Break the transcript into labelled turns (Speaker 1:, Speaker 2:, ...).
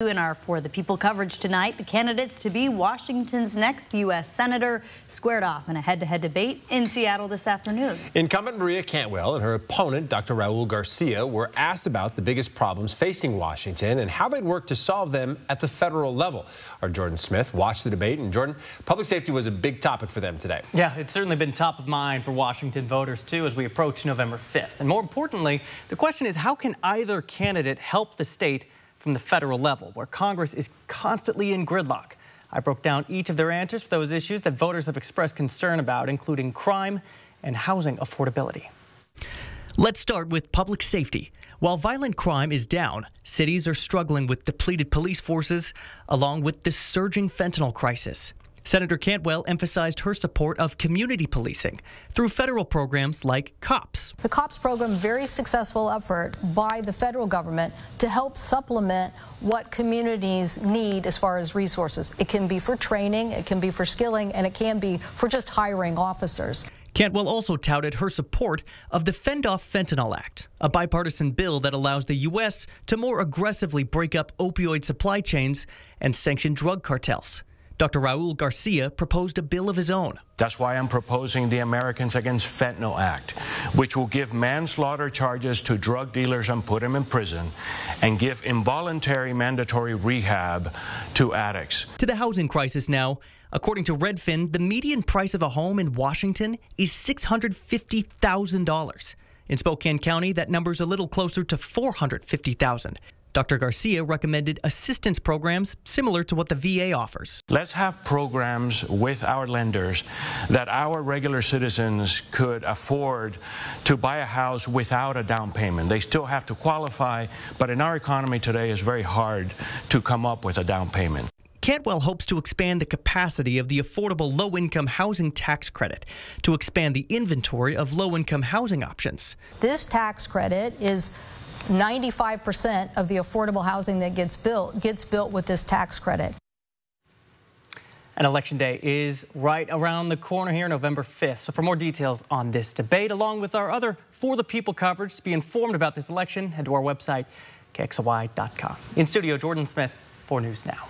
Speaker 1: In our For the People coverage tonight, the candidates to be Washington's next U.S. Senator squared off in a head-to-head debate in Seattle this afternoon.
Speaker 2: Incumbent Maria Cantwell and her opponent, Dr. Raul Garcia, were asked about the biggest problems facing Washington and how they'd work to solve them at the federal level. Our Jordan Smith watched the debate, and Jordan, public safety was a big topic for them today.
Speaker 3: Yeah, it's certainly been top of mind for Washington voters, too, as we approach November 5th. And more importantly, the question is, how can either candidate help the state from the federal level, where Congress is constantly in gridlock? I broke down each of their answers for those issues that voters have expressed concern about, including crime and housing affordability.
Speaker 4: Let's start with public safety. While violent crime is down, cities are struggling with depleted police forces, along with the surging fentanyl crisis. Senator Cantwell emphasized her support of community policing through federal programs like COPS.
Speaker 5: The COPS program, very successful effort by the federal government to help supplement what communities need as far as resources. It can be for training, it can be for skilling, and it can be for just hiring officers.
Speaker 4: Cantwell also touted her support of the Fend Off Fentanyl Act, a bipartisan bill that allows the U.S. to more aggressively break up opioid supply chains and sanction drug cartels. Dr. Raul Garcia proposed a bill of his own.
Speaker 6: That's why I'm proposing the Americans Against Fentanyl Act, which will give manslaughter charges to drug dealers and put them in prison, and give involuntary mandatory rehab to addicts.
Speaker 4: To the housing crisis now. According to Redfin, the median price of a home in Washington is $650,000. In Spokane County, that number's a little closer to $450,000. Dr. Garcia recommended assistance programs similar to what the VA offers.
Speaker 6: Let's have programs with our lenders that our regular citizens could afford to buy a house without a down payment. They still have to qualify, but in our economy today, it's very hard to come up with a down payment.
Speaker 4: Cantwell hopes to expand the capacity of the Affordable Low-Income Housing Tax Credit to expand the inventory of low-income housing options.
Speaker 5: This tax credit is 95% of the affordable housing that gets built with this tax credit.
Speaker 3: And Election Day is right around the corner here, November 5th. So for more details on this debate, along with our other For the People coverage, to be informed about this election, head to our website, KXLY.com. In studio, Jordan Smith, 4 News Now.